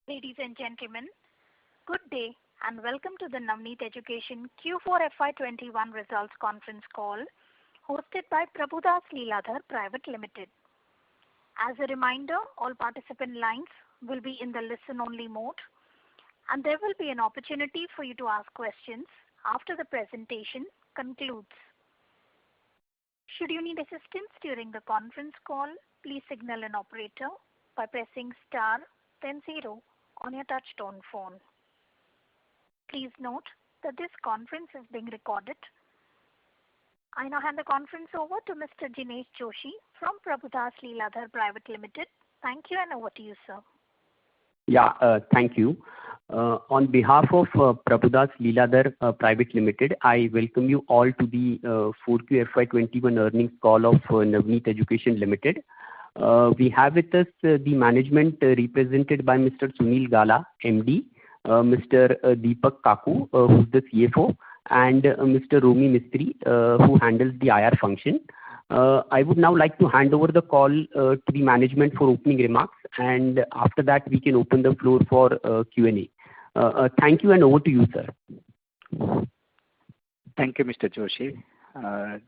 Ladies and gentlemen, good day and welcome to the Navneet Education Q4 FY21 results conference call hosted by Prabhudas Lilladher Private Limited. As a reminder, all participant lines will be in the listen-only mode and there will be an opportunity for you to ask questions after the presentation concludes. Should you need assistance during the conference call, please signal an operator by pressing star then 0 on your touch-tone phone. Please note that this conference is being recorded. I now hand the conference over to Mr. Jinesh Joshi from Prabhudas Lilladher Private Limited. Thank you and over to you, sir. Thank you. On behalf of Prabhudas Lilladher Private Limited, I welcome you all to the 4Q FY21 earnings call of Navneet Education Limited. We have with us the management represented by Mr. Sunil Gala, MD, Mr. Deepak Kaku, who's the CFO, and Mr. Romi Mistry, who handles the IR function. I would now like to hand over the call to the management for opening remarks, and after that we can open the floor for Q&A. Thank you and over to you, sir. Thank you, Mr. Joshi.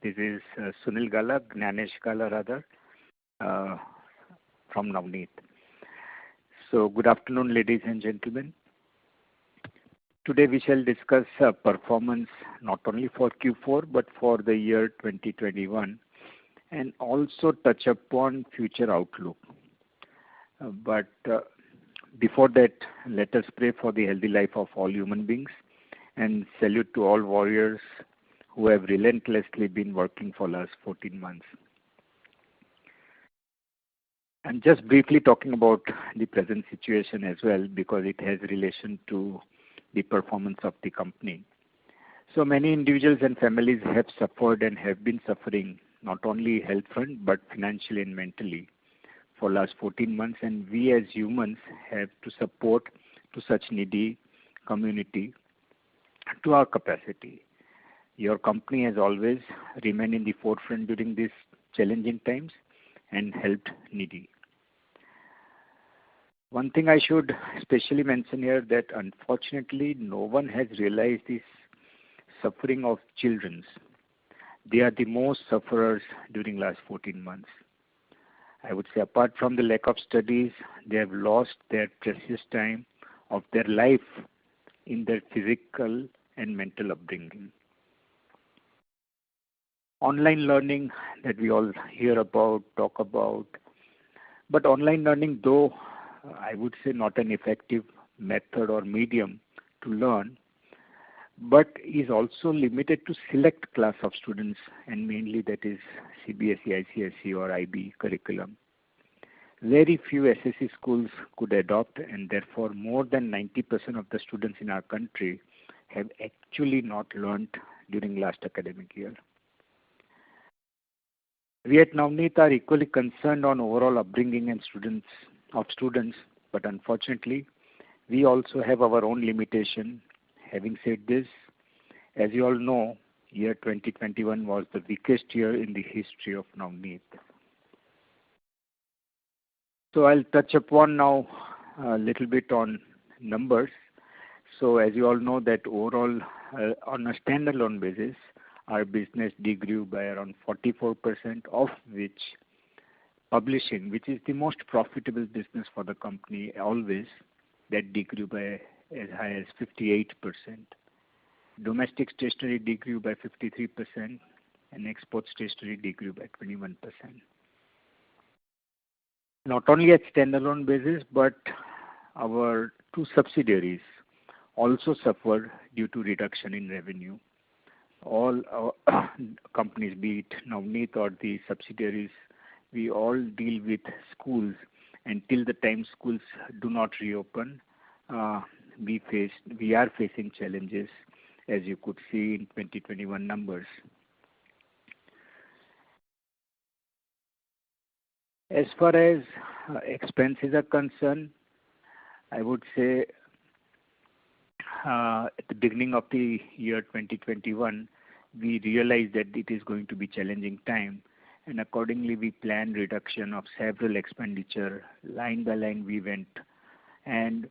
This is Sunil Gala, Gnanesh Gala rather, from Navneet. So, good afternoon, ladies and gentlemen. Today we shall discuss performance not only for Q4 but for the year 2021 and also touch upon future outlook. But before that, let us pray for the healthy life of all human beings and salute to all warriors who have relentlessly been working for the last 14 months. And just briefly talking about the present situation as well because it has relation to the performance of the company. So many individuals and families have suffered and have been suffering not only health front but financially and mentally for last 14 months, and we as humans have to support to such needy community to our capacity. Your company has always remained in the forefront during these challenging times and helped needy. One thing I should especially mention here that unfortunately no one has realized this suffering of children. They are the most sufferers during last 14 months. I would say apart from the lack of studies, they have lost their precious time of their life in their physical and mental upbringing. Online learning that we all hear about, talk about, but online learning though I would say not an effective method or medium to learn, but is also limited to select class of students and mainly that is CBSE, ICSE or IB curriculum. Very few SSC schools could adopt and therefore more than 90% of the students in our country have actually not learned during last academic year. We at Navneet are equally concerned on overall upbringing and students, but unfortunately, we also have our own limitation. Having said this, as you all know, year 2021 was the weakest year in the history of Navneet. So I'll touch upon now a little bit on numbers. So as you all know that overall on a standalone basis, our business degrew by around 44%, of which publishing, which is the most profitable business for the company always, that degrew by as high as 58%. Domestic stationery degrew by 53% and export stationery degrew by 21%. Not only at standalone basis, but our two subsidiaries also suffered due to reduction in revenue. All our companies, be it Navneet or the subsidiaries, we all deal with schools, and till the time schools do not reopen, we are facing challenges, as you could see in 2021 numbers. As far as expenses are concerned, I would say at the beginning of the year 2021, we realized that it is going to be challenging time, and accordingly we planned reduction of several expenditure. Line by line we went, and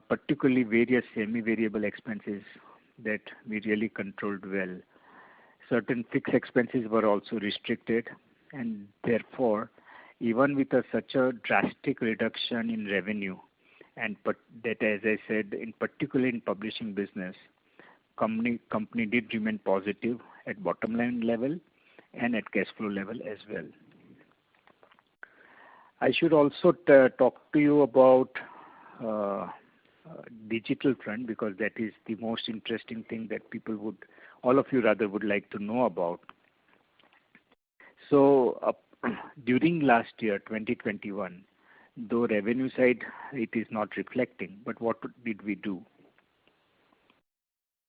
particularly various semi-variable expenses that we really controlled well. Certain fixed expenses were also restricted, and therefore, even with such a drastic reduction in revenue, and that, as I said, in particular in publishing business, company did remain positive at bottom line level and at cash flow level as well. I should also talk to you about digital front, because that is the most interesting thing that all of you rather would like to know about. So during last year, 2021, though revenue side it is not reflecting, but what did we do?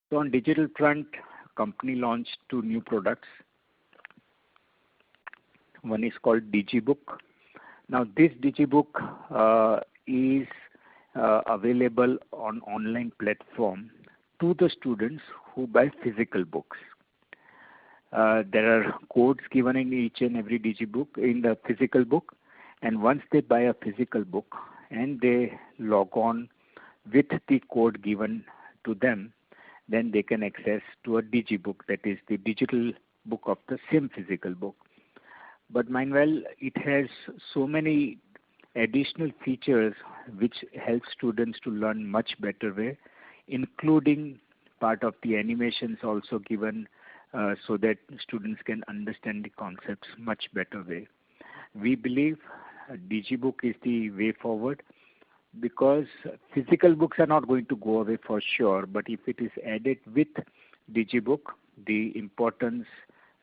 So on digital front, company launched 2 new products. One is called DigiBook. Now this DigiBook is available on online platform to the students who buy physical books. There are codes given in each and every DigiBook in the physical book, and once they buy a physical book and they log on with the code given to them, then they can access to a DigiBook, that is the digital book of the same physical book. But meanwhile, it has so many additional features which help students to learn much better way, including part of the animations also given so that students can understand the concepts much better way. We believe DigiBook is the way forward, because physical books are not going to go away for sure, but if it is added with DigiBook, the importance,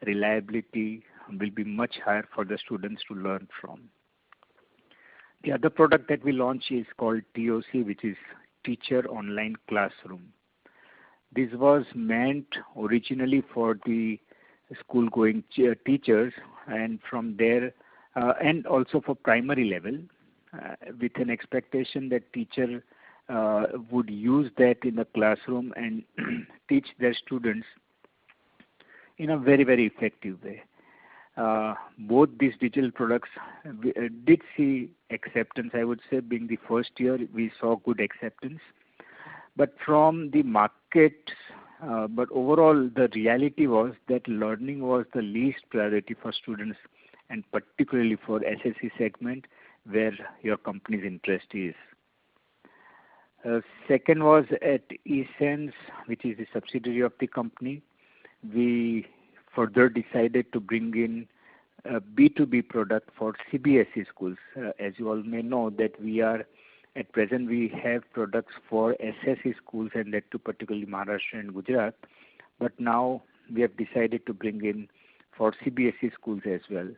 reliability will be much higher for the students to learn from. The other product that we launched is called TOC, which is Teacher Online Classroom. This was meant originally for the school-going teachers, and from there, and also for primary level, with an expectation that teacher would use that in the classroom and teach their students in a very, very effective way. Both these digital products did see acceptance. I would say being the first year, we saw good acceptance. But from the market, but overall the reality was that learning was the least priority for students, and particularly for SSC segment where your company's interest is. Second was at eSense, which is the subsidiary of the company. We further decided to bring in a B2B product for CBSE schools. As you all may know, that at present we have products for SSC schools, and that too particularly Maharashtra and Gujarat. But now we have decided to bring in for CBSE schools as well.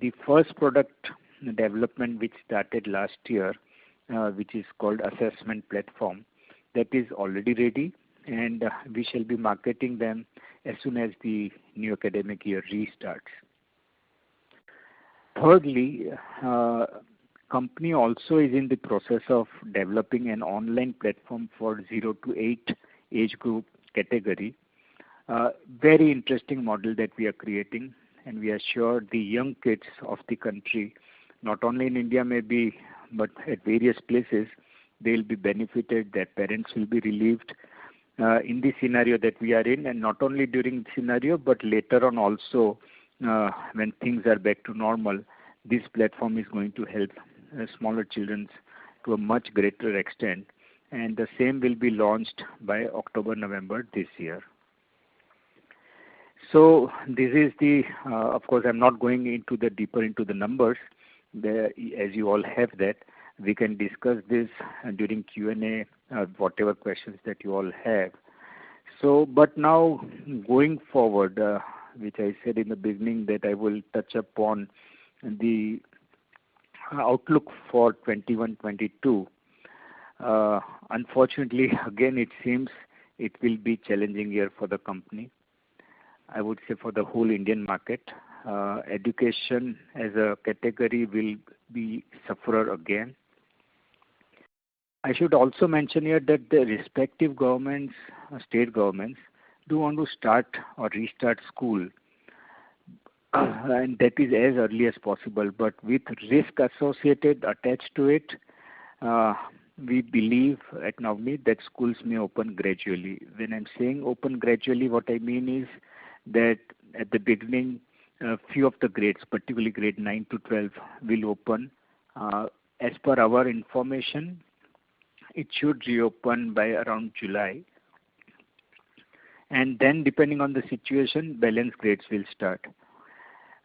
The first product development which started last year, which is called Assessment Platform, that is already ready, and we shall be marketing them as soon as the new academic year restarts. Thirdly, company also is in the process of developing an online platform for 0 to 8 age group category. Very interesting model that we are creating, and we are sure the young kids of the country, not only in India maybe, but at various places, they will be benefited, their parents will be relieved in the scenario that we are in, and not only during the scenario, but later on also when things are back to normal, this platform is going to help smaller children to a much greater extent, and the same will be launched by October, November this year. So this is the, of course, I'm not going into the deeper into the numbers. As you all have that, we can discuss this during Q&A, whatever questions that you all have. So, but now going forward, which I said in the beginning that I will touch upon the outlook for 21-22. Unfortunately, again, it seems it will be challenging year for the company. I would say for the whole Indian market. Education as a category will be sufferer again. I should also mention here that the respective governments, state governments, do want to start or restart school, and that is as early as possible, but with risk associated attached to it, we believe at Navneet that schools may open gradually. When I'm saying open gradually, what I mean is that at the beginning, a few of the grades, particularly grade 9 to 12, will open. As per our information, it should reopen by around July. And then, depending on the situation, balance grades will start.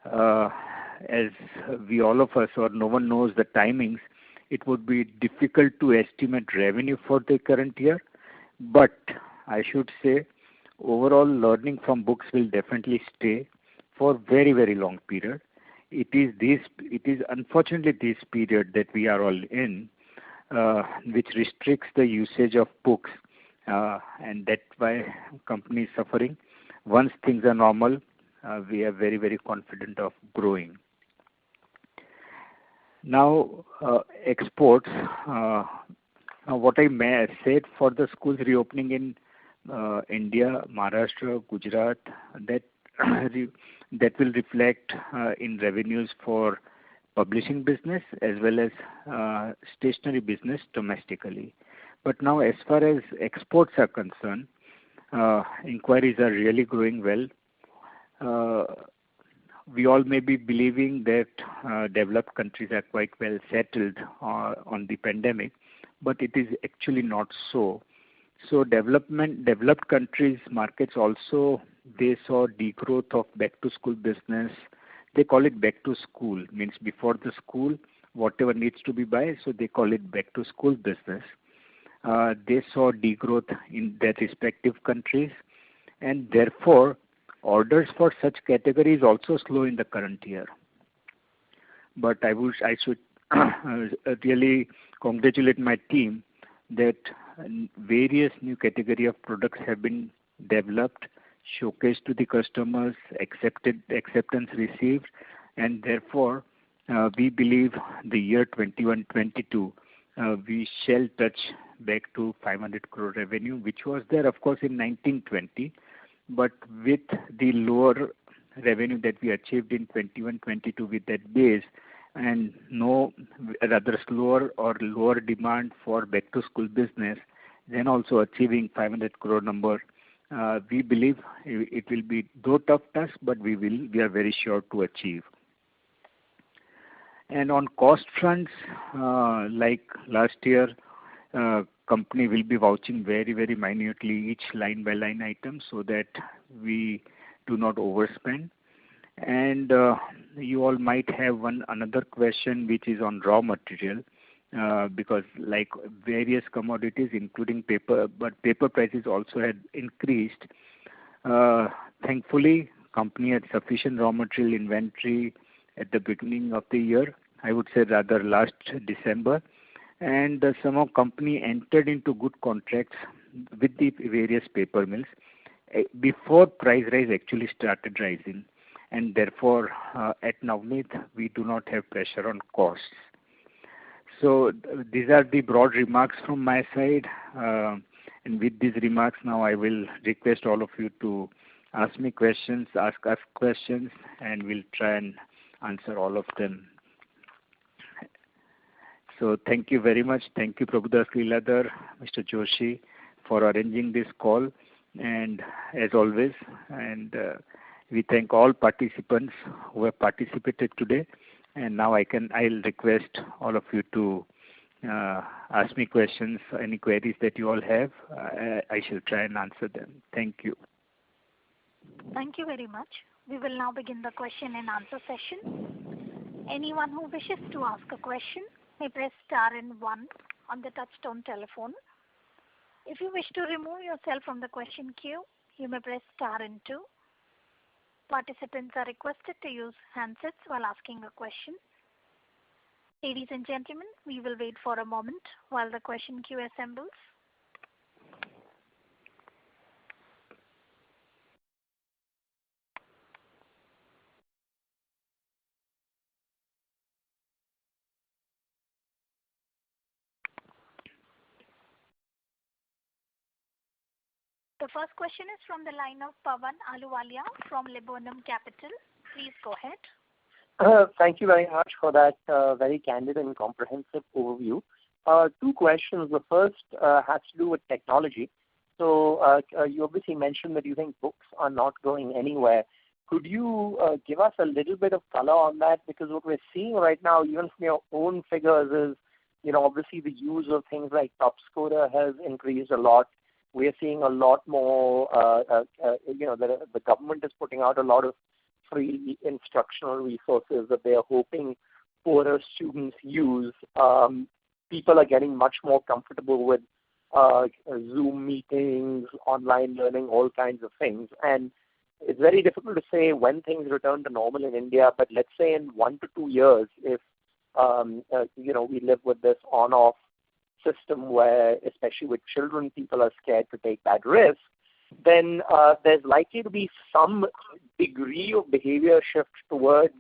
As we all of us, or no one knows the timings, it would be difficult to estimate revenue for the current year. But I should say, overall learning from books will definitely stay for very, very long period. It is unfortunately this period that we are all in, which restricts the usage of books, and that's why company is suffering. Once things are normal, we are very, very confident of growing. Now, exports. What I may said for the schools reopening in India, Maharashtra, Gujarat, that that will reflect in revenues for publishing business as well as stationery business domestically. But now, as far as exports are concerned, inquiries are really growing well. We all may be believing that developed countries are quite well settled on the pandemic, but it is actually not so. So developed countries markets also, they saw degrowth of back to school business. They call it back to school, means before the school, whatever needs to be buy, so they call it back to school business. They saw degrowth in their respective countries, and therefore orders for such categories also slow in the current year. But I should really congratulate my team that various new category of products have been developed, showcased to the customers, acceptance received, and therefore we believe the year 21-22 we shall touch back to 500 crore revenue, which was there of course in 1920, but with the lower revenue that we achieved in 21-22 with that base, and no rather slower or lower demand for back to school business, then also achieving 500 crore number, we believe it will be though tough task, but we are very sure to achieve. And on cost fronts, like last year, company will be vouching very, very minutely each line by line item so that we do not overspend. And you all might have another question which is on raw material, because like various commodities including paper, but paper prices also had increased. Thankfully, company had sufficient raw material inventory at the beginning of the year, I would say rather last December, and some of company entered into good contracts with the various paper mills before price rise actually started rising, and therefore at Navneet we do not have pressure on costs. So these are the broad remarks from my side, and with these remarks now I will request all of you to ask me questions, ask us questions, and we'll try and answer all of them. So thank you very much. Thank you, Prabhudas Leeladhar, Mr. Joshi, for arranging this call, and as always, and we thank all participants who have participated today. And now I'll request all of you to ask me questions, any queries that you all have. I shall try and answer them. Thank you. Thank you very much. We will now begin the question and answer session. Anyone who wishes to ask a question may press star and 1 on the touchtone telephone. If you wish to remove yourself from the question queue, you may press star and 2. Participants are requested to use handsets while asking a question. Ladies and gentlemen, we will wait for a moment while the question queue assembles. The first question is from the line of Pawan Ahluwalia from Laburnum Capital. Please go ahead. Thank you very much for that very candid and comprehensive overview. Two questions. The first has to do with technology. So you obviously mentioned that you think books are not going anywhere. Could you give us a little bit of color on that? Because what we're seeing right now, even from your own figures, is, obviously the use of things like TopScorer has increased a lot. We're seeing a lot more, the government is putting out a lot of free instructional resources that they are hoping poorer students use. People are getting much more comfortable with Zoom meetings, online learning, all kinds of things. And it's very difficult to say when things return to normal in India, but let's say in 1 to 2 years, if we live with this on-off system where, especially with children, people are scared to take that risk, then there's likely to be some degree of behavior shift towards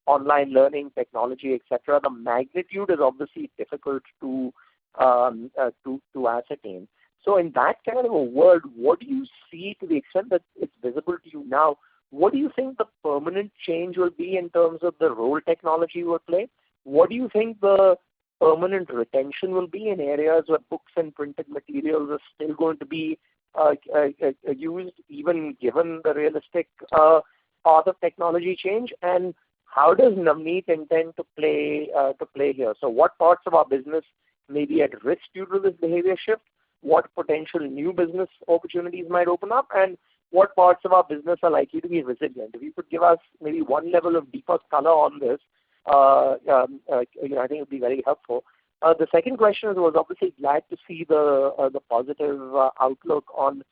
online learning, technology, etc. The magnitude is obviously difficult to ascertain. So in that kind of a world, what do you see, to the extent that it's visible to you now, what do you think the permanent change will be in terms of the role technology will play? What do you think the permanent retention will be in areas where books and printed materials are still going to be used, even given the realistic path of technology change? And how does Navneet intend to play here? So what parts of our business may be at risk due to this behavior shift? What potential new business opportunities might open up? And what parts of our business are likely to be resilient? If you could give us maybe one level of deeper color on this, I think it would be very helpful. The second question is, I was obviously glad to see the positive outlook on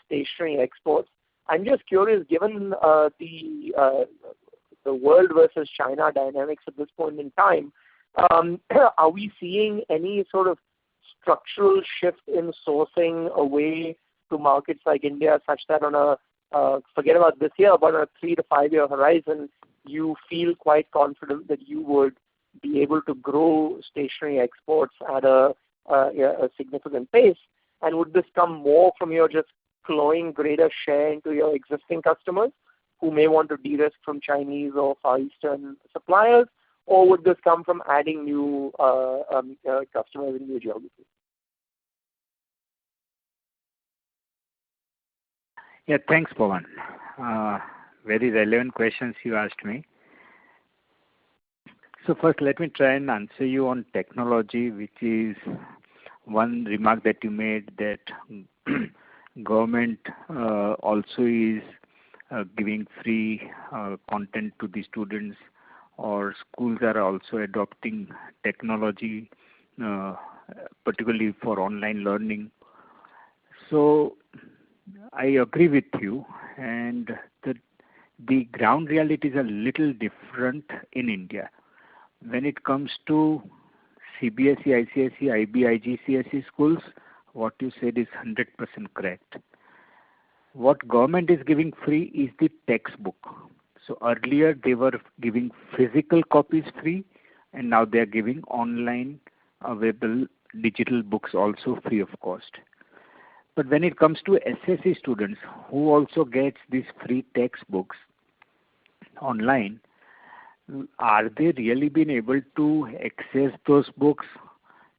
stationery exports. I'm just curious, given the world versus China dynamics at this point in time, are we seeing any sort of structural shift in sourcing away to markets like India, such that on a, forget about this year, but on a 3 to 5 year horizon, you feel quite confident that you would be able to grow stationery exports at a significant pace? And would this come more from your just clawing greater share into your existing customers who may want to de-risk from Chinese or Far Eastern suppliers? Or would this come from adding new customers in new geographies? Yeah, thanks, Pawan. Very relevant questions you asked me. So first, let me try and answer you on technology, which is one remark that you made, that government also is giving free content to the students, or schools are also adopting technology, particularly for online learning. So I agree with you, and the ground reality is a little different in India. When it comes to CBSE, ICSE, IB, IGCSE schools, what you said is 100% correct. What government is giving free is the textbook. So earlier they were giving physical copies free, and now they are giving online available digital books also free of cost. But when it comes to SSC students who also gets these free textbooks online, are they really been able to access those books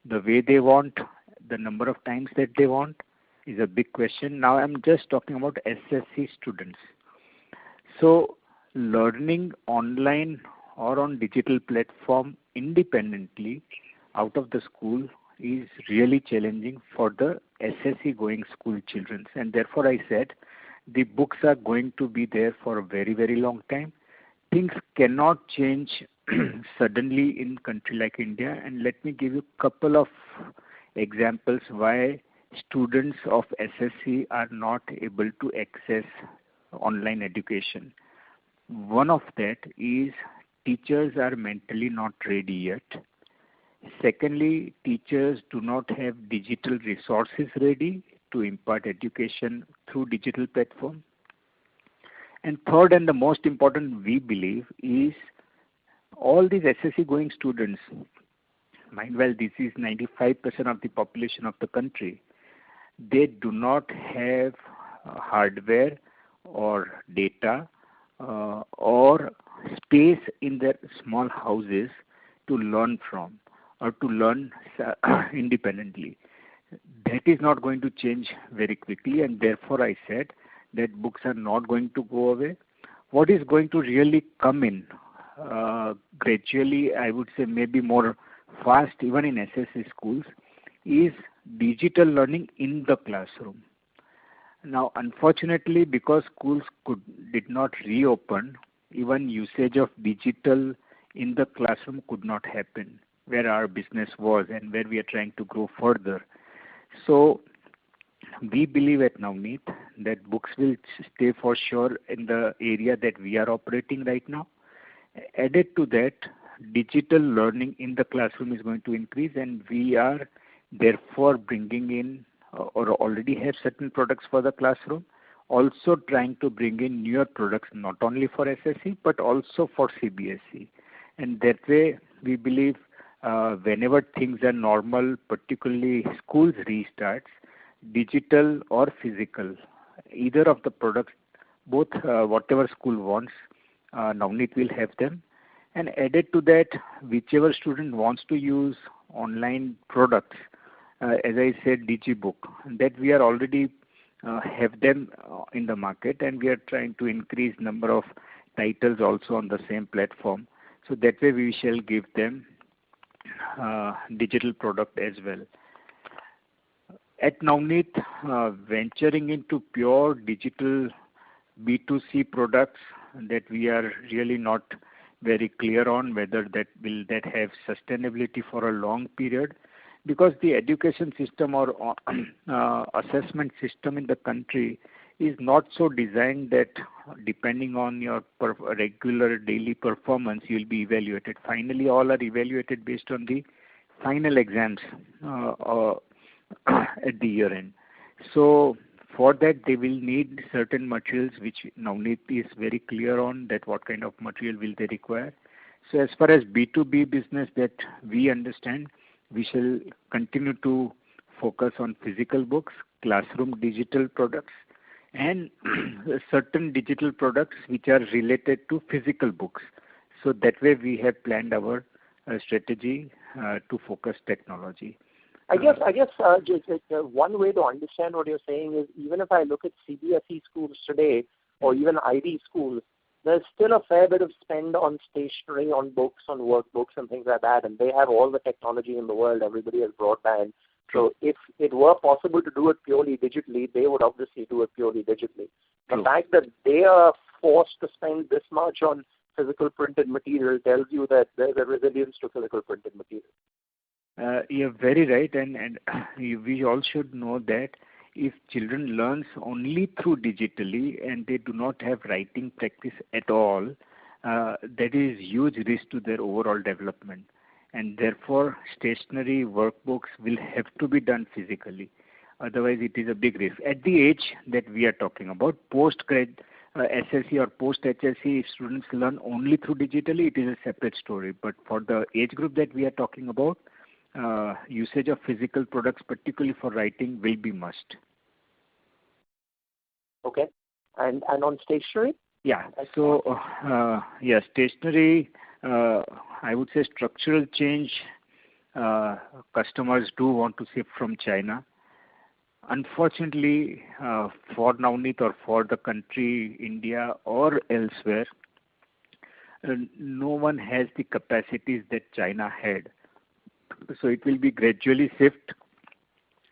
the way they want, the number of times that they want, is a big question. Now I'm just talking about SSC students. So learning online or on digital platform independently out of the school is really challenging for the SSC going school children. And therefore I said the books are going to be there for a very, very long time. Things cannot change suddenly in a country like India. And let me give you a couple of examples why students of SSC are not able to access online education. One of that is teachers are mentally not ready yet. Secondly, teachers do not have digital resources ready to impart education through digital platform. And third, and the most important, we believe, is all these SSC going students, mind well, this is 95% of the population of the country, they do not have hardware or data or space in their small houses to learn from. or to learn independently. That is not going to change very quickly, and therefore I said that books are not going to go away. What is going to really come in gradually, I would say maybe more fast, even in SSC schools, is digital learning in the classroom. Now, unfortunately, because schools did not reopen, even usage of digital in the classroom could not happen, where our business was and where we are trying to grow further. So, we believe at Navneet that books will stay for sure in the area that we are operating right now. Added to that, digital learning in the classroom is going to increase, and we are therefore bringing in or already have certain products for the classroom, also trying to bring in newer products not only for SSC but also for CBSE. And that way, we believe whenever things are normal, particularly schools restarts, digital or physical, either of the products, both whatever school wants, Navneet will have them. And added to that, whichever student wants to use online products, as I said, DigiBook, that we are already have them in the market, and we are trying to increase number of titles also on the same platform. So that way we shall give them digital product as well. At Navneet, venturing into pure digital B2C products, that we are really not very clear on whether that have sustainability for a long period, because the education system or assessment system in the country is not so designed that depending on your regular daily performance, you will be evaluated. Finally, all are evaluated based on the final exams at the year end. So for that, they will need certain materials, which Navneet is very clear on that what kind of material will they require. So as far as B2B business that we understand, we shall continue to focus on physical books, classroom digital products, and certain digital products which are related to physical books. So that way we have planned our strategy to focus technology. I guess just one way to understand what you're saying is, even if I look at CBSE schools today or even IB schools, there's still a fair bit of spend on stationery, on books, on workbooks and things like that, and they have all the technology in the world. Everybody has broadband. So if it were possible to do it purely digitally, they would obviously do it purely digitally. The fact that they are forced to spend this much on physical printed material tells you that there's a resilience to physical printed material. You're very right, and we all should know that if children learns only through digitally and they do not have writing practice at all, that is huge risk to their overall development. And therefore, stationery workbooks will have to be done physically. Otherwise, it is a big risk. At the age that we are talking about, post-grad SSC or post-HSC, students learn only through digitally, it is a separate story. But for the age group that we are talking about, usage of physical products, particularly for writing, will be must. Okay. And on stationery? Yeah. So, stationery, I would say structural change, customers do want to ship from China. Unfortunately, for Navneet or for the country, India or elsewhere, no one has the capacities that China had. So it will be gradually shift.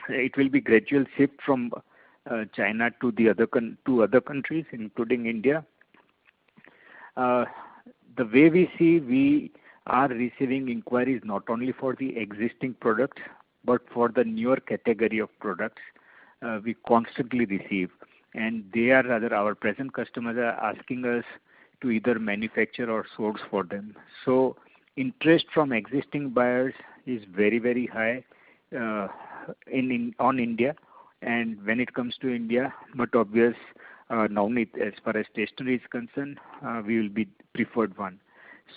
It will be gradual shift from China to the other countries, including India. The way we see, we are receiving inquiries not only for the existing products, but for the newer category of products we constantly receive. And they are rather our present customers are asking us to either manufacture or source for them. So interest from existing buyers is very, very high on India. And when it comes to India, but obvious, Navneet, as far as stationery is concerned, we will be preferred one.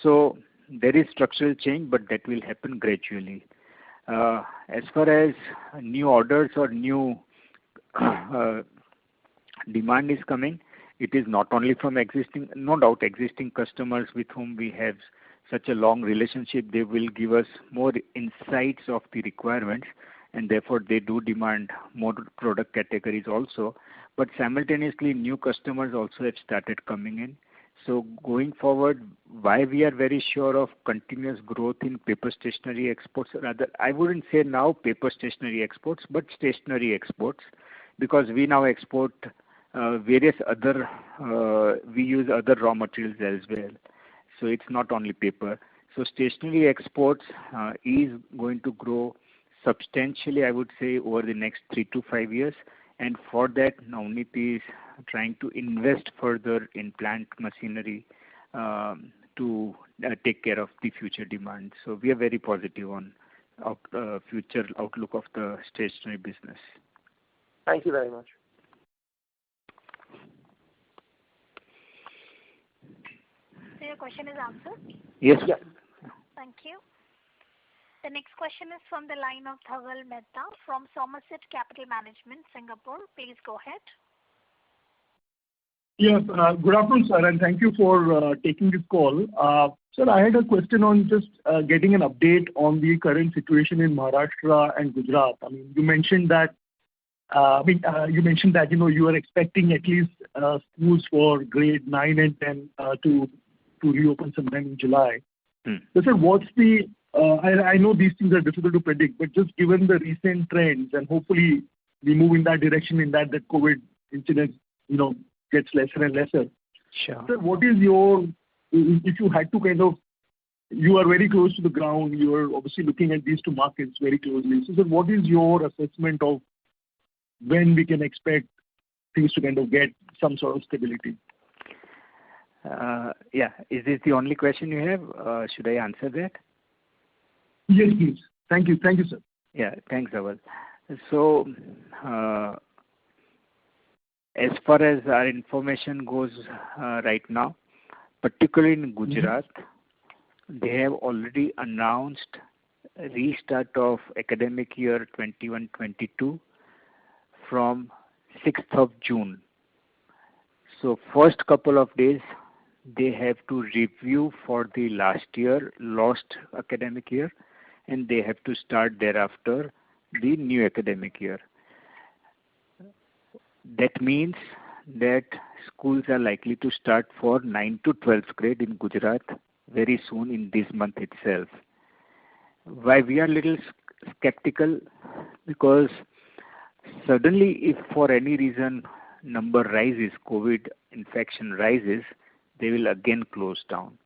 So there is structural change, but that will happen gradually. As far as new orders or new demand is coming, it is not only from existing, no doubt existing customers with whom we have such a long relationship, they will give us more insights of the requirements, and therefore they do demand more product categories also. But simultaneously, new customers also have started coming in. So going forward, why we are very sure of continuous growth in paper stationery exports, rather, I wouldn't say now paper stationery exports, but stationery exports, because we now export various other, we use other raw materials as well. So it's not only paper. So stationery exports is going to grow substantially, I would say, over the next 3 to 5 years. And for that, Navneet is trying to invest further in plant machinery to take care of the future demand. So we are very positive on future outlook of the stationery business. Thank you very much. So your question is answered? Yes. Yeah. Thank you. The next question is from the line of Dhaval Mehta from Somerset Capital Management, Singapore. Please go ahead. Yes, good afternoon, sir, and thank you for taking this call. Sir, I had a question on just getting an update on the current situation in Maharashtra and Gujarat. I mean, you mentioned that you are expecting at least schools for grade 9 and 10 to reopen sometime in July. So, sir, what's the I know these things are difficult to predict, but just given the recent trends, and hopefully we move in that direction, that COVID incidence, gets lesser and lesser. Sure. Sir, what is if you had to you are very close to the ground, you are obviously looking at these two markets very closely. So, sir, what is your assessment of when we can expect things to get some sort of stability? Yeah. Is this the only question you have? Should I answer that? Yes, please. Thank you. Thank you, sir. Yeah. Thanks, Dhaval. So, as far as our information goes right now, particularly in Gujarat, they have already announced a restart of academic year 21-22 from 6th of June. So first couple of days, they have to review for the last year, lost academic year, and they have to start thereafter the new academic year. That means that schools are likely to start for 9 to 12th grade in Gujarat very soon in this month itself. Why we are a little skeptical? Because suddenly, if for any reason number rises, COVID infection rises, they will again close down.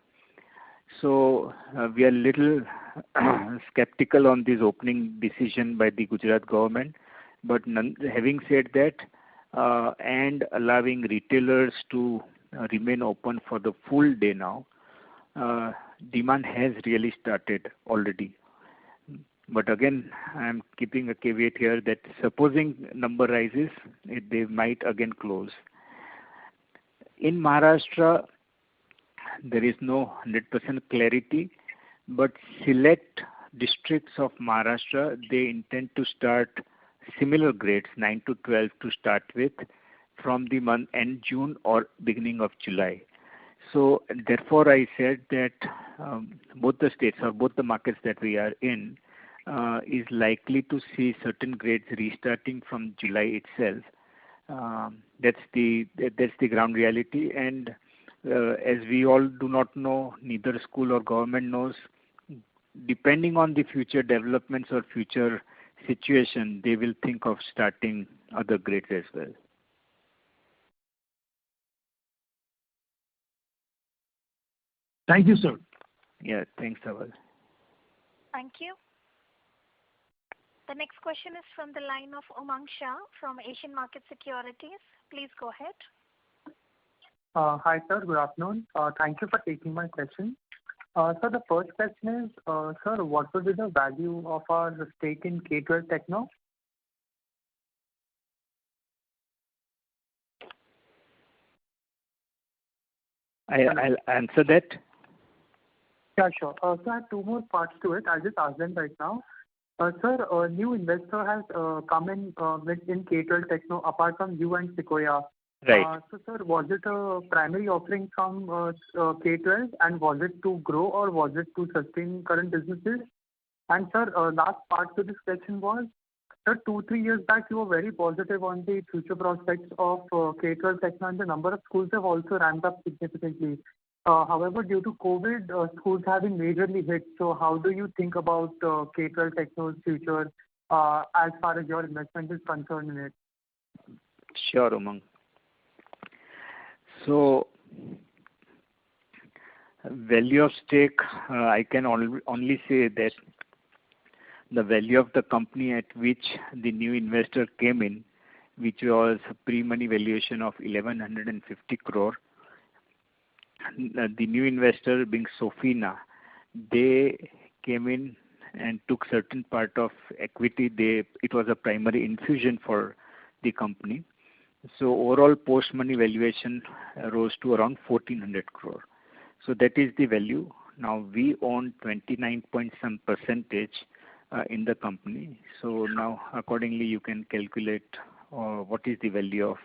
So we are a little skeptical on this opening decision by the Gujarat government. But having said that, and allowing retailers to remain open for the full day now, demand has really started already. But again, I am keeping a caveat here that supposing number rises, they might again close. In Maharashtra, there is no 100% clarity, but select districts of Maharashtra, they intend to start similar grades, 9 to 12 to start with, from the month end June or beginning of July. So therefore I said that both the states or both the markets that we are in is likely to see certain grades restarting from July itself. That's the ground reality, and as we all do not know, neither school or government knows, depending on the future developments or future situation, they will think of starting other grades as well. Thank you, sir. Yeah, thanks, Dhaval. Thank you. The next question is from the line of Umang Shah from Asian Market Securities. Please go ahead. Hi, sir. Good afternoon. Thank you for taking my question. Sir, the first question is, sir, what will be the value of our stake in K12 Techno? I'll answer that. Yeah, sure. So I have two more parts to it. I'll just ask them right now. Sir, a new investor has come in K12 Techno apart from you and Sequoia. Right. So, sir, was it a primary offering from K-12, and was it to grow or was it to sustain current businesses? And, sir, last part to this question was, sir, 2-3 years back, you were very positive on the future prospects of K-12 Techno, and the number of schools have also ramped up significantly. However, due to COVID, schools have been majorly hit. So how do you think about K-12 Techno's future as far as your investment is concerned in it? Sure, Umang. So, value of stake, I can only say that the value of the company at which the new investor came in, which was pre-money valuation of 1150 crore, the new investor being Sofina, they came in and took certain part of equity. It was a primary infusion for the company. So overall post-money valuation rose to around 1400 crore. So that is the value. Now we own 29 point some percentage in the company. So now accordingly you can calculate what is the value of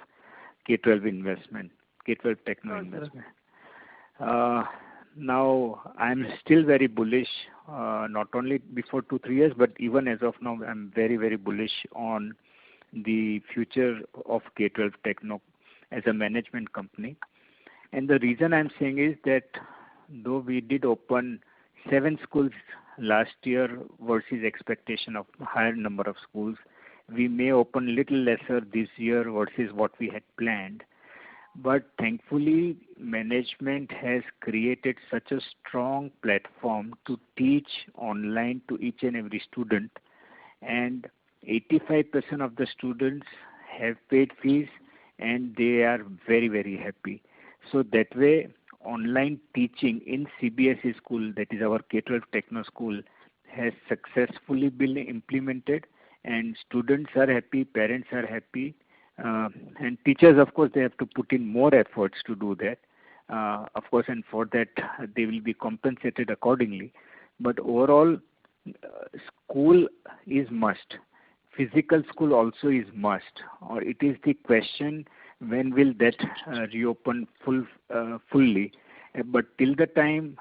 K-12 investment, K-12 Techno investment. Now I'm still very bullish, not only before 2-3 years, but even as of now I'm very, very bullish on the future of K-12 Techno as a management company. And the reason I'm saying is that though we did open 7 schools last year versus expectation of higher number of schools, we may open little lesser this year versus what we had planned. But thankfully, management has created such a strong platform to teach online to each and every student, and 85% of the students have paid fees and they are very, very happy. So that way, online teaching in CBSE school, that is our K-12 Techno school, has successfully been implemented, and students are happy, parents are happy, and teachers, of course, they have to put in more efforts to do that. Of course, and for that, they will be compensated accordingly. But overall, school is must. Physical school also is must. Or it is the question, when will that reopen fully? But till the time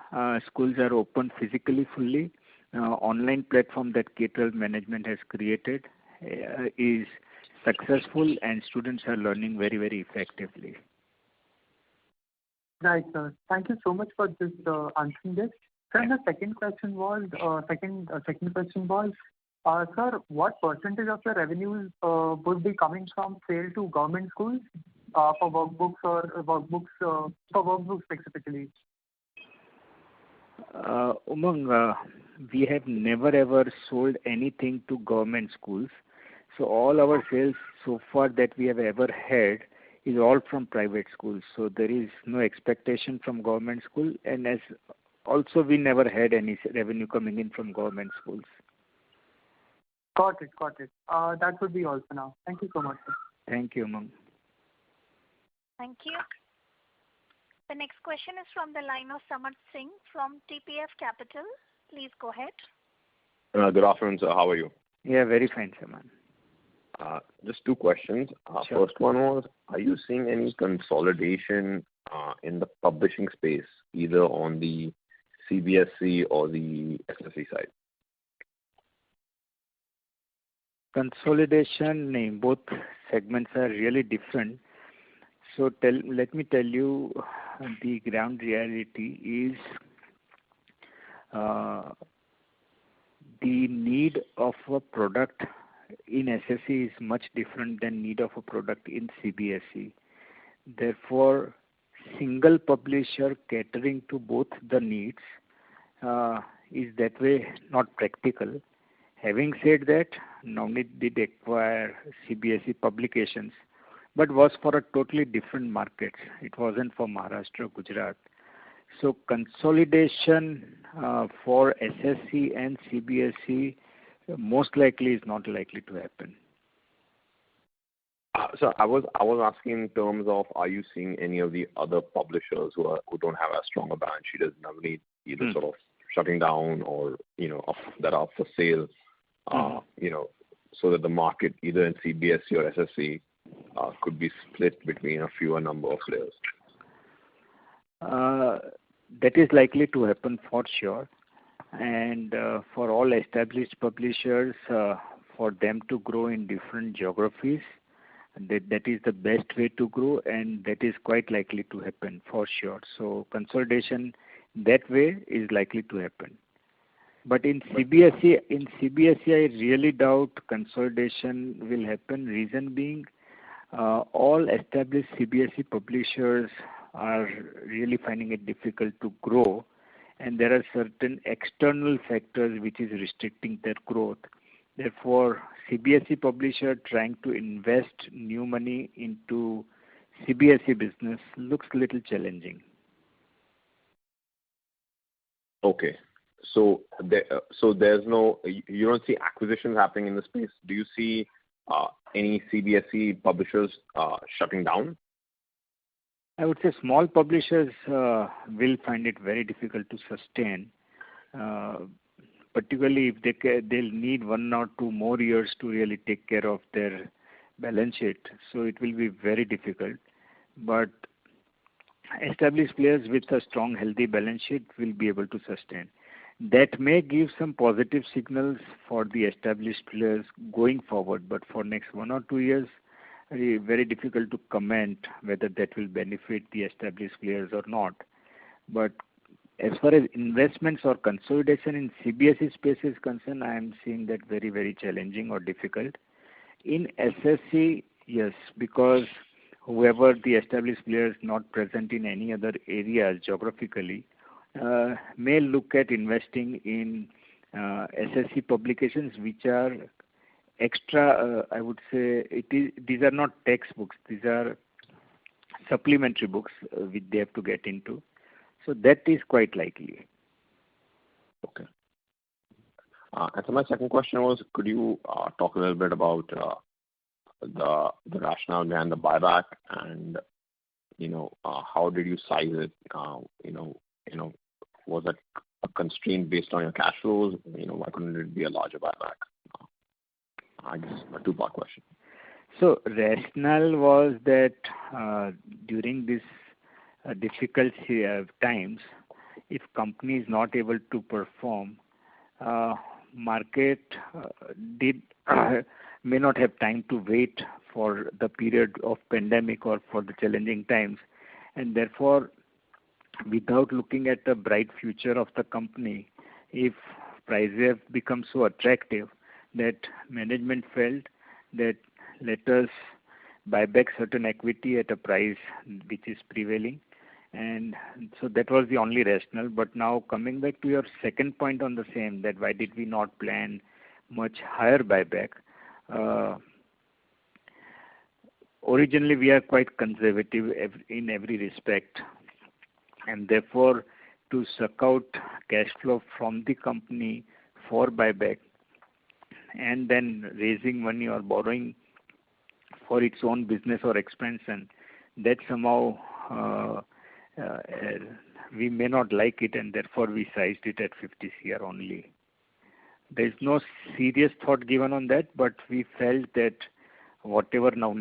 schools are open physically fully, online platform that K-12 management has created is successful, and students are learning very, very effectively. Right, sir. Thank you so much for this answering this. Sir, the second question was, sir, what percentage of your revenues would be coming from sale to government schools for workbooks or for workbooks specifically? Umang, we have never ever sold anything to government schools. So all our sales so far that we have ever had is all from private schools. So there is no expectation from government school, and as also we never had any revenue coming in from government schools. Got it. That would be all for now. Thank you so much, sir. Thank you, Umang. Thank you. The next question is from the line of Samarth Singh from TPF Capital. Please go ahead. Good afternoon, sir. How are you? Yeah, very fine, Samarth. Just 2 questions. Sure. First one was, are you seeing any consolidation in the publishing space, either on the CBSE or the SSE side? Consolidation in both segments are really different. So let me tell you, the ground reality is the need of a product in SSE is much different than need of a product in CBSE. Therefore, single publisher catering to both the needs is that way not practical. Having said that, Navneet did acquire CBSE publications, but was for a totally different market. It wasn't for Maharashtra, Gujarat. So consolidation for SSE and CBSE most likely is not likely to happen. So I was asking in terms of, are you seeing any of the other publishers who don't have as strong a balance sheet as Navneet, either sort of shutting down or that are for sale, so that the market either in CBSE or SSE could be split between a fewer number of players? That is likely to happen for sure. And for all established publishers, for them to grow in different geographies, that is the best way to grow, and that is quite likely to happen for sure. So consolidation that way is likely to happen. But in CBSE, I really doubt consolidation will happen. Reason being, all established CBSE publishers are really finding it difficult to grow, and there are certain external factors which is restricting their growth. Therefore, CBSE publisher trying to invest new money into CBSE business looks a little challenging. Okay. So there's no, you don't see acquisitions happening in the space. Do you see any CBSE publishers shutting down? I would say small publishers will find it very difficult to sustain, particularly if they'll need 1 or 2 more years to really take care of their balance sheet. So it will be very difficult. But established players with a strong, healthy balance sheet will be able to sustain. That may give some positive signals for the established players going forward, but for next 1 or 2 years, very difficult to comment whether that will benefit the established players or not. But as far as investments or consolidation in CBSE space is concerned, I am seeing that very, very challenging or difficult. In SSC, yes, because whoever the established players not present in any other areas geographically may look at investing in SSC publications which are extra, I would say, these are not textbooks, these are supplementary books which they have to get into. So that is quite likely. Okay. And so my second question was, could you talk a little bit about the rationale behind the buyback, and how did you size it? Was it a constraint based on your cash flows? Why couldn't it be a larger buyback? I guess a 2-part question. So rationale was that during this difficult times, if company is not able to perform, market may not have time to wait for the period of pandemic or for the challenging times, and therefore, without looking at the bright future of the company, if prices have become so attractive that management felt that let us buy back certain equity at a price which is prevailing. And so that was the only rationale. But now coming back to your second point on the same, that why did we not plan much higher buyback? Originally, we are quite conservative in every respect, and therefore to suck out cash flow from the company for buyback and then raising money or borrowing for its own business or expansion, that somehow we may not like it, and therefore we sized it at 50 CR only. There is no serious thought given on that, but we felt that whatever now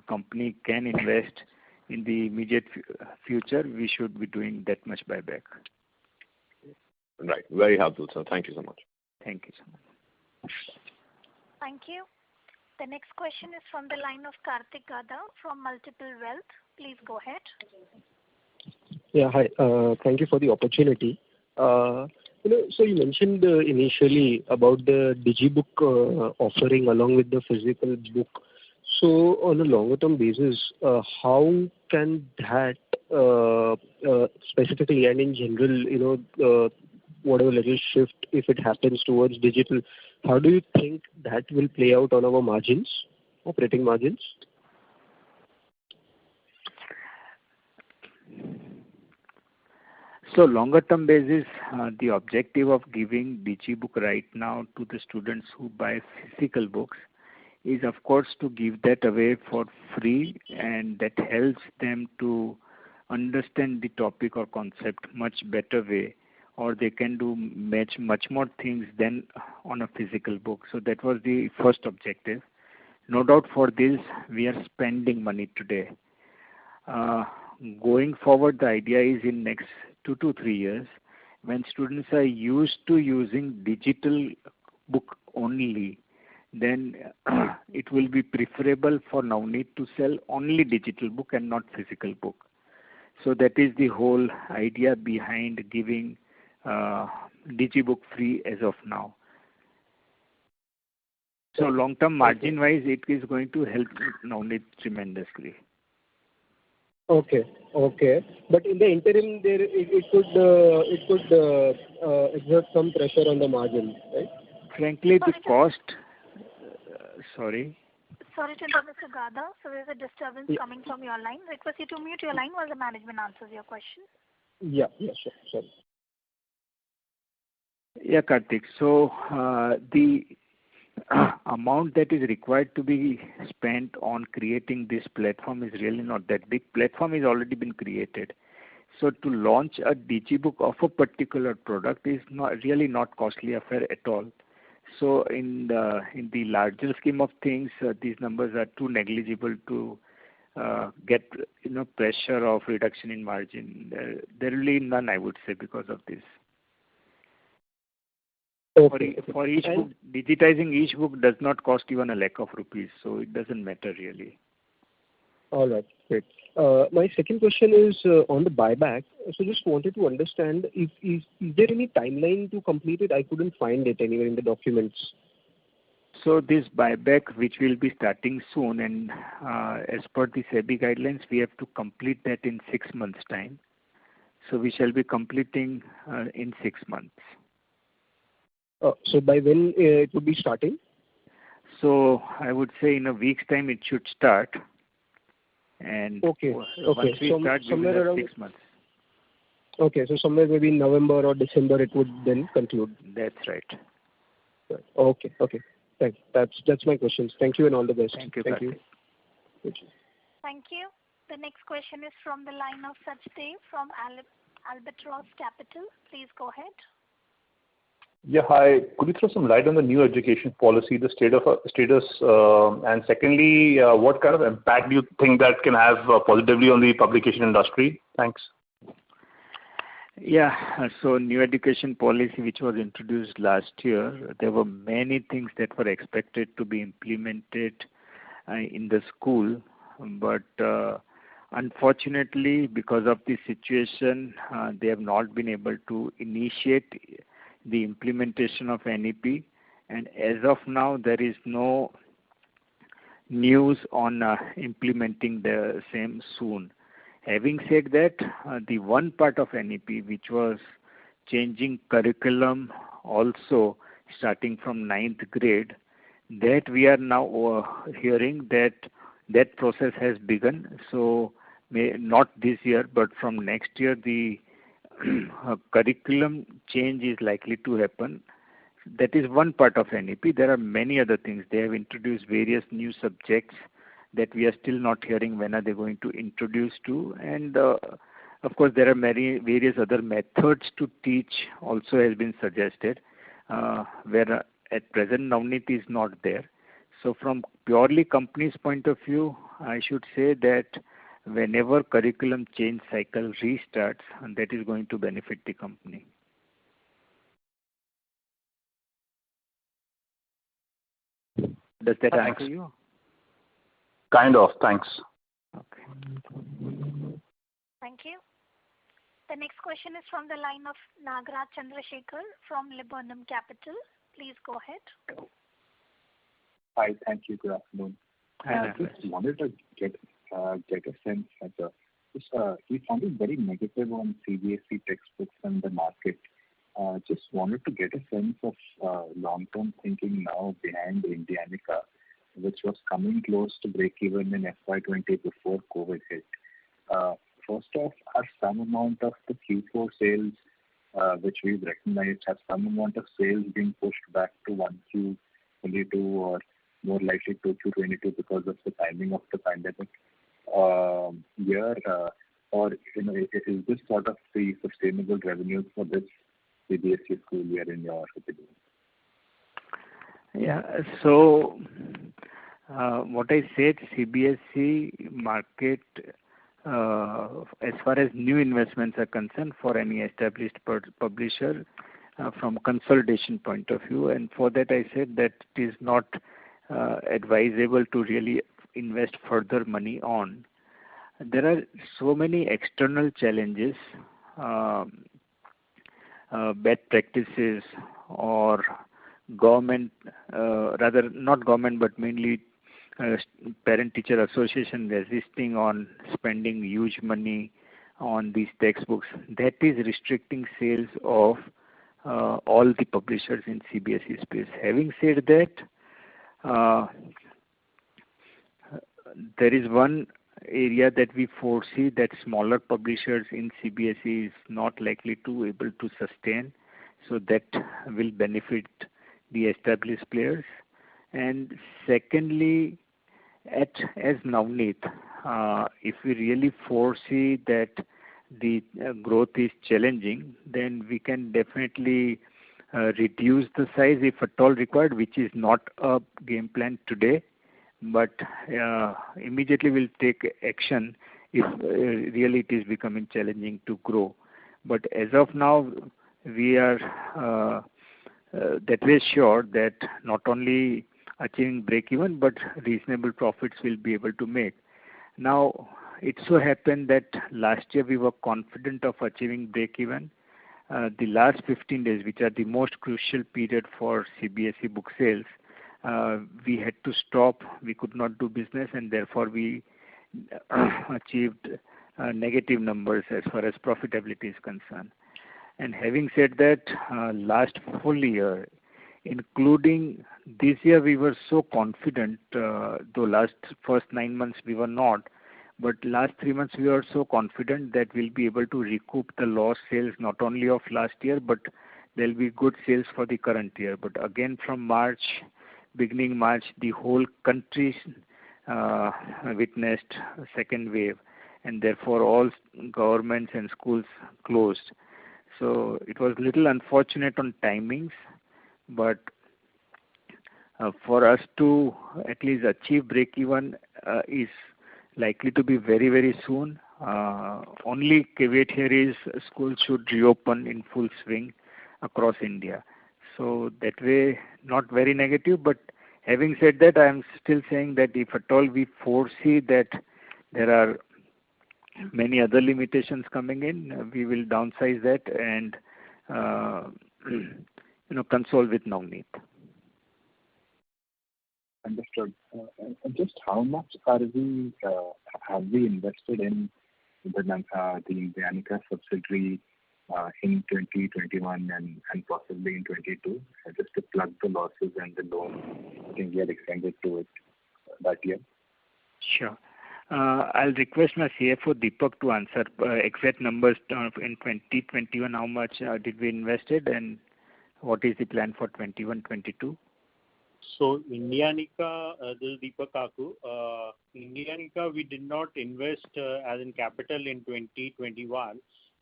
company can invest in the immediate future, we should be doing that much buyback. Right. Very helpful, sir. Thank you so much. Thank you so much. Thank you. The next question is from the line of Kartik Gada from Multiple Wealth. Please go ahead. Yeah, hi. Thank you for the opportunity. So you mentioned initially about the DigiBook offering along with the physical book. So on a longer term basis, how can that specifically and in general, whatever little shift, if it happens towards digital, how do you think that will play out on our margins, operating margins? So longer term basis, the objective of giving DigiBook right now to the students who buy physical books is of course to give that away for free, and that helps them to understand the topic or concept much better way, or they can do much more things than on a physical book. So that was the first objective. No doubt for this, we are spending money today. Going forward, the idea is in next 2 to 3 years, when students are used to using digital book only, then it will be preferable for Navneet to sell only digital book and not physical book. So that is the whole idea behind giving digibook free as of now. So long-term margin-wise, it is going to help Navneet tremendously. Okay. But in the interim, it could exert some pressure on the margin, right? Frankly, the cost. Sorry. Sorry to interrupt, Mr. Gada. So there's a disturbance coming from your line. Request you to mute your line while the management answers your question. Yeah, sure. Sorry. Yeah, Karthik. So the amount that is required to be spent on creating this platform is really not that big. Platform is already been created. So to launch a digibook of a particular product is not costly affair at all. So in the larger scheme of things, these numbers are too negligible to get pressure of reduction in margin. There really none, I would say, because of this. Okay. For each book, digitizing each book does not cost even ₹1 lakh, so it doesn't matter really. All right, great. My second question is on the buyback. So just wanted to understand, is there any timeline to complete it? I couldn't find it anywhere in the documents. So this buyback, which will be starting soon, and as per the SEBI guidelines, we have to complete that in 6 months' time. So we shall be completing in 6 months. So by when it would be starting? So I would say in a week's time it should start. And once we start, we will have 6 months. Okay, so somewhere maybe in November or December it would then conclude. That's right. Okay. Thanks. That's my questions. Thank you and all the best. Thank you. Thank you. Thank you. The next question is from the line of Sachdev from Albatross Capital. Please go ahead. Yeah, hi. Could you throw some light on the new education policy, the status, and secondly, what kind of impact do you think that can have positively on the publication industry? Thanks. Yeah, so new education policy which was introduced last year, there were many things that were expected to be implemented in the school, but unfortunately because of the situation, they have not been able to initiate the implementation of NEP, and as of now there is no news on implementing the same soon. Having said that, the one part of NEP which was changing curriculum also starting from 9th grade, that we are now hearing that process has begun. So not this year, but from next year the curriculum change is likely to happen. That is one part of NEP. There are many other things. They have introduced various new subjects that we are still not hearing when are they going to introduce to. And of course there are various other methods to teach also has been suggested, where at present Navneet is not there. So from purely company's point of view, I should say that whenever curriculum change cycle restarts, that is going to benefit the company. Does that answer you? Kind of, thanks. Okay. Thank you. The next question is from the line of Nagraj Chandrasekhar from Laburnum Capital. Please go ahead. Hi, thank you. Good afternoon. I just wanted to get a sense that we sounded very negative on CBSE textbooks and the market. Just wanted to get a sense of long-term thinking now behind Indianica, which was coming close to break-even in FY20 before COVID hit. First off, are some amount of the Q4 sales, which we've recognized, have some amount of sales being pushed back to 1Q22 or more likely 2Q22 because of the timing of the pandemic year? Or is this sort of the sustainable revenue for this CBSE school year in your opinion? Yeah, so What I said, CBSE market, as far as new investments are concerned for any established publisher, from consolidation point of view, and for that I said that it is not advisable to really invest further money on. There are so many external challenges, bad practices, or government, rather not government but mainly parent-teacher association resisting on spending huge money on these textbooks. That is restricting sales of all the publishers in CBSE space. Having said that, there is one area that we foresee that smaller publishers in CBSE is not likely to able to sustain, so that will benefit the established players. And secondly, as Navneet, if we really foresee that the growth is challenging, then we can definitely reduce the size if at all required, which is not a game plan today, but immediately we'll take action if really it is becoming challenging to grow. But as of now, we are that way sure that not only achieving break-even, but reasonable profits we'll be able to make. Now, it so happened that last year we were confident of achieving break-even. The last 15 days, which are the most crucial period for CBSE book sales, we had to stop. We could not do business, and therefore we achieved negative numbers as far as profitability is concerned. And having said that, last full year, including this year, we were so confident, though first 9 months we were not, but last 3 months we were so confident that we'll be able to recoup the lost sales not only of last year, but there'll be good sales for the current year. But again, from beginning March, the whole country witnessed a second wave, and therefore all governments and schools closed. So it was little unfortunate on timings, but for us to at least achieve break-even is likely to be very, very soon. Only caveat here is schools should reopen in full swing across India. So that way, not very negative, but having said that, I am still saying that if at all we foresee that there are many other limitations coming in, we will downsize that and console with Navneet. Understood. Just how much have we invested in the Indianica subsidiary in 2021 and possibly in 22, just to plug the losses and the loan I think we had extended to it that year? Sure. I'll request my CFO Deepak to answer exact numbers in 2021, how much did we invested and what is the plan for 21-22? So Indianica, this is Deepak Kaku. Indianica, we did not invest as in capital in 2021,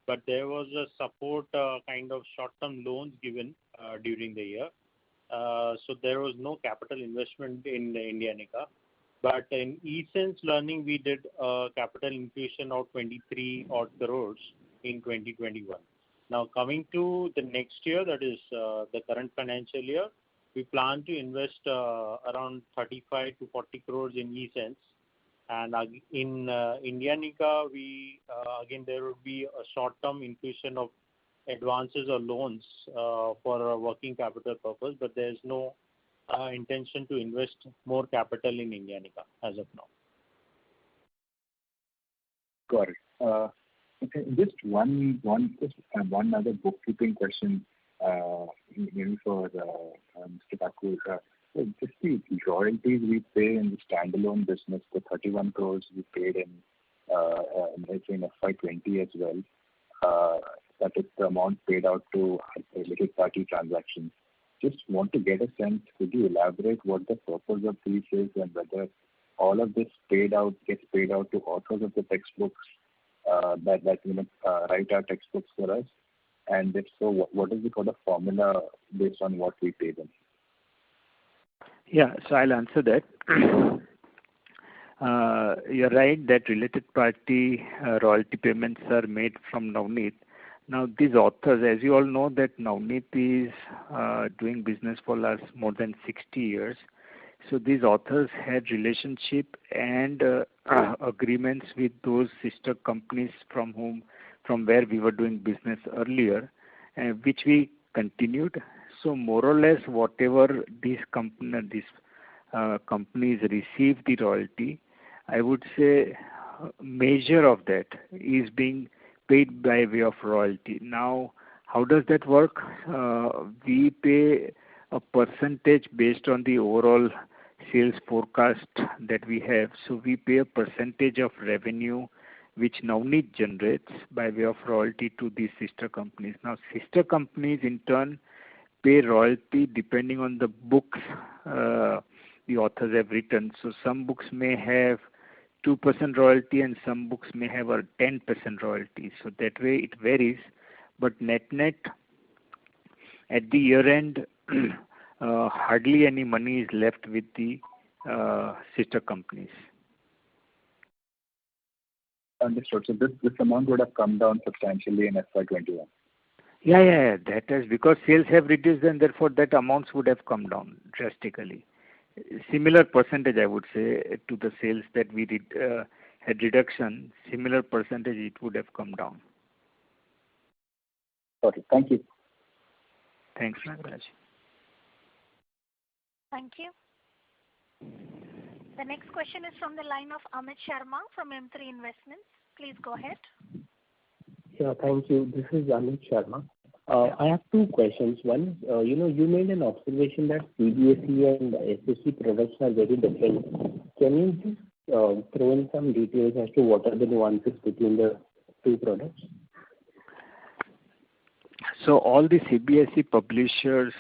but there was a support kind of short-term loans given during the year. So there was no capital investment in Indianica. But in eSense Learning, we did a capital infusion of 23 odd crores in 2021. Now coming to the next year, that is the current financial year, we plan to invest around 35 to 40 crores in eSense. And in Indianica, we again there will be a short-term infusion of advances or loans for a working capital purpose, but there is no intention to invest more capital in Indianica as of now. Got it. Okay, just one other bookkeeping question, maybe for Mr. Kaku. Just the royalties we pay in the standalone business, the 31 crores we paid in FY20 as well. That is the amount paid out to related party transactions. Just want to get a sense, could you elaborate what the purpose of these is and whether all of this gets paid out to authors of the textbooks that write our textbooks for us? And if so, what is the sort of formula based on what we pay them? Yeah, so I'll answer that. You're right that related party royalty payments are made from Navneet. Now, these authors, as you all know, that Navneet is doing business for last more than 60 years. So these authors had relationship and agreements with those sister companies from where we were doing business earlier, which we continued. So more or less, whatever these companies receive the royalty, I would say measure of that is being paid by way of royalty. Now, how does that work? We pay a percentage based on the overall sales forecast that we have. So we pay a percentage of revenue which Navneet generates by way of royalty to these sister companies. Now, sister companies in turn pay royalty depending on the books the authors have written. So some books may have 2% royalty and some books may have a 10% royalty. So that way it varies. But net at the year end, hardly any money is left with the sister companies. Understood. So this amount would have come down substantially in FY21. Yeah. That is because sales have reduced and therefore that amounts would have come down drastically. Similar percentage, I would say, to the sales that we had reduction, similar percentage it would have come down. Okay, thank you. Thanks, Nagaraj. Thank you. The next question is from the line of Amit Sharma from M3 Investments. Please go ahead. Yeah, thank you. This is Amit Sharma. I have two questions. One, you made an observation that CBSE and SSC products are very different. Can you just throw in some details as to what are the nuances between the two products? So all the CBSE publishers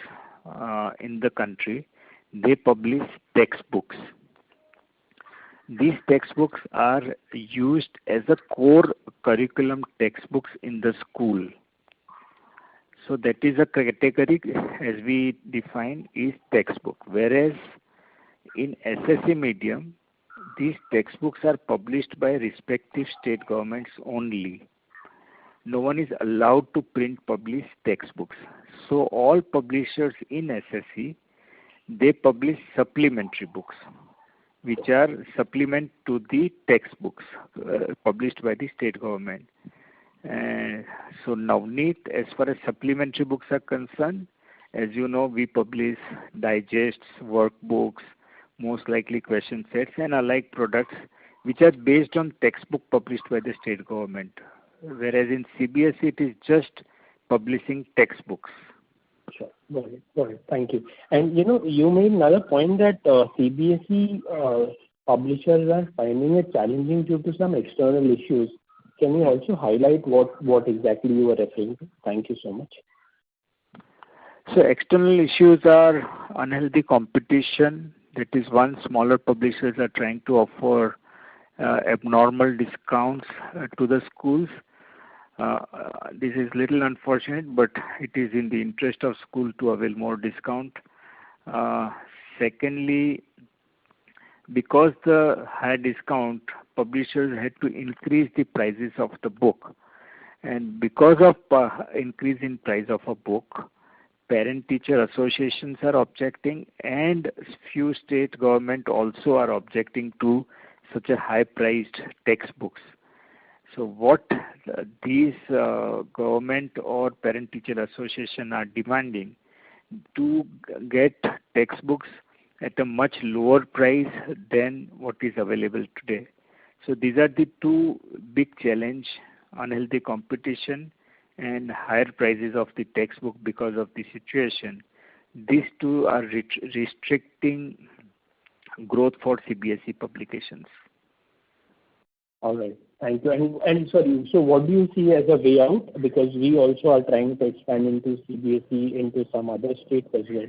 in the country, they publish textbooks. These textbooks are used as a core curriculum textbooks in the school. So that is a category, as we define, is textbook. Whereas in SSC medium, these textbooks are published by respective state governments only. No one is allowed to publish textbooks. So all publishers in SSC, they publish supplementary books, which are supplement to the textbooks published by the state government. So Navneet, as far as supplementary books are concerned, as you know, we publish digests, workbooks, most likely question sets and alike products which are based on textbook published by the state government. Whereas in CBSE, it is just publishing textbooks. Sure. Got it. Thank you. And you made another point that CBSE publishers are finding it challenging due to some external issues. Can you also highlight what exactly you were referring to? Thank you so much. So external issues are unhealthy competition. That is, one, smaller publishers are trying to offer abnormal discounts to the schools. This is little unfortunate, but it is in the interest of school to avail more discount. Secondly, because the high discount, publishers had to increase the prices of the book. And because of increase in price of a book, parent-teacher associations are objecting and few state government also are objecting to such a high-priced textbooks. So what these government or parent-teacher association are demanding to get textbooks at a much lower price than what is available today. So these are the two big challenge, unhealthy competition and higher prices of the textbook because of the situation. These two are restricting growth for CBSE publications. All right. Thank you. And sorry, so what do you see as a way out? Because we also are trying to expand into CBSE into some other states as well.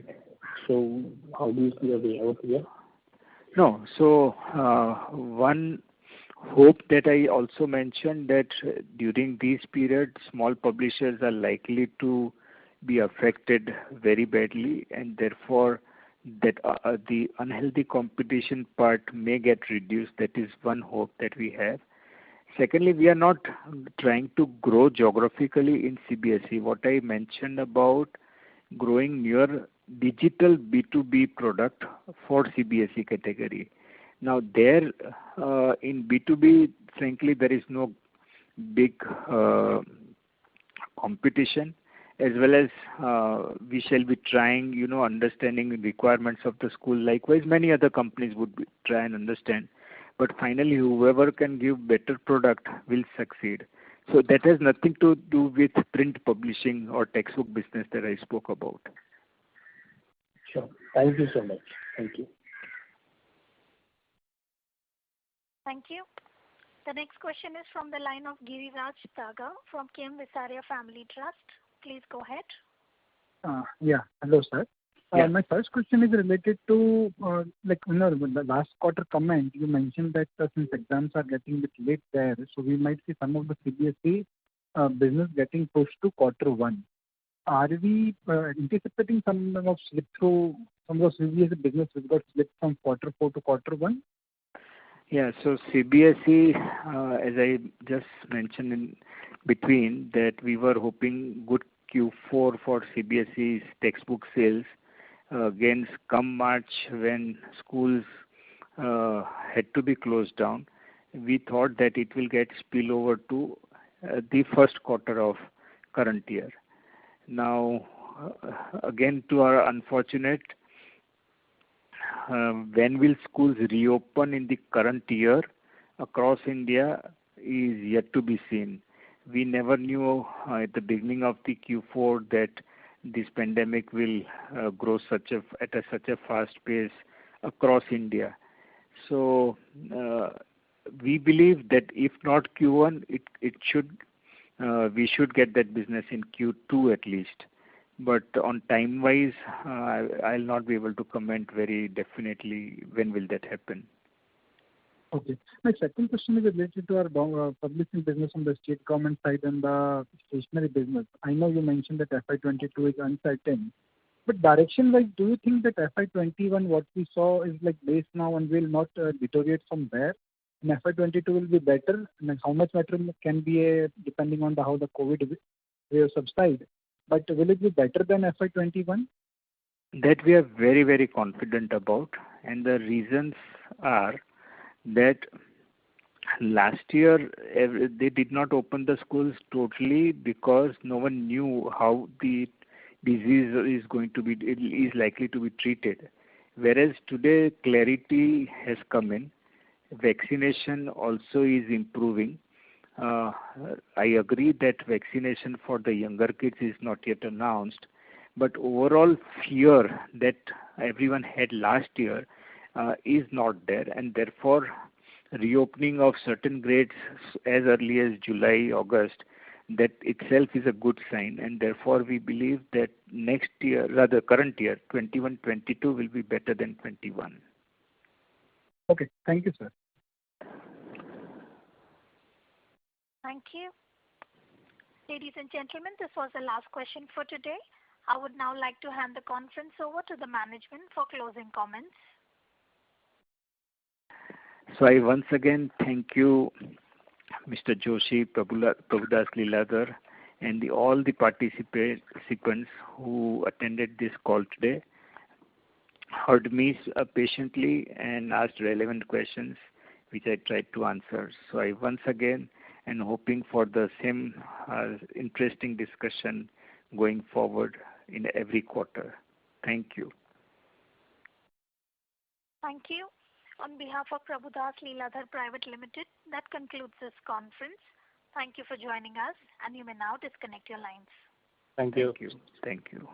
So how do you see a way out here? No. So one hope that I also mentioned that during these periods, small publishers are likely to be affected very badly, and therefore that the unhealthy competition part may get reduced. That is one hope that we have. Secondly, we are not trying to grow geographically in CBSE. What I mentioned about growing newer digital B2B product for CBSE category. Now there in B2B, frankly, there is no big competition, as well as we shall be trying, understanding the requirements of the school. Likewise, many other companies would try and understand. But finally, whoever can give better product will succeed. So that has nothing to do with print publishing or textbook business that I spoke about. Sure. Thank you so much. Thank you. Thank you. The next question is from the line of Giriraj Daga from Kim Visaria Family Trust. Please go ahead. Hello, sir. Yeah. My first question is related to, the last quarter comment, you mentioned that since exams are getting a bit late there, so we might see some of the CBSE business getting pushed to quarter one. Are we anticipating some of slip through some of the CBSE business which got slipped from quarter 4 to quarter 1? Yeah, so CBSE, as I just mentioned in between, that we were hoping good Q4 for CBSE's textbook sales. Again, come March, when schools had to be closed down, we thought that it will get spill over to the first quarter of current year. Now, again, to our unfortunate, when will schools reopen in the current year across India is yet to be seen. We never knew at the beginning of the Q4 that this pandemic will grow at such a fast pace across India. So we believe that if not Q1, we should get that business in Q2 at least. But on time-wise, I'll not be able to comment very definitely when will that happen. Okay. My second question is related to our publishing business on the state government side and the stationery business. I know you mentioned that FY22 is uncertain, but direction-wise, do you think that FY21, what we saw is like base now and will not deteriorate from there? And FY22 will be better? And how much better can be depending on how the COVID wave subsides? But will it be better than FY21? That we are very, very confident about. And the reasons are that last year they did not open the schools totally because no one knew how the disease is likely to be treated. Whereas today clarity has come in. Vaccination also is improving. I agree that vaccination for the younger kids is not yet announced, but overall fear that everyone had last year is not there, and therefore reopening of certain grades as early as July, August, that itself is a good sign, and therefore we believe that current year, 21-22 will be better than 21. Okay, thank you, sir. Thank you. Ladies and gentlemen, this was the last question for today. I would now like to hand the conference over to the management for closing comments. So I once again thank you, Mr. Joshi, Prabhudas Leeladhar, and all the participants who attended this call today, heard me patiently and asked relevant questions which I tried to answer. So I once again and hoping for the same interesting discussion going forward in every quarter. Thank you. Thank you. On behalf of Prabhudas Leeladhar Private Limited, that concludes this conference. Thank you for joining us, and you may now disconnect your lines. Thank you. Thank you.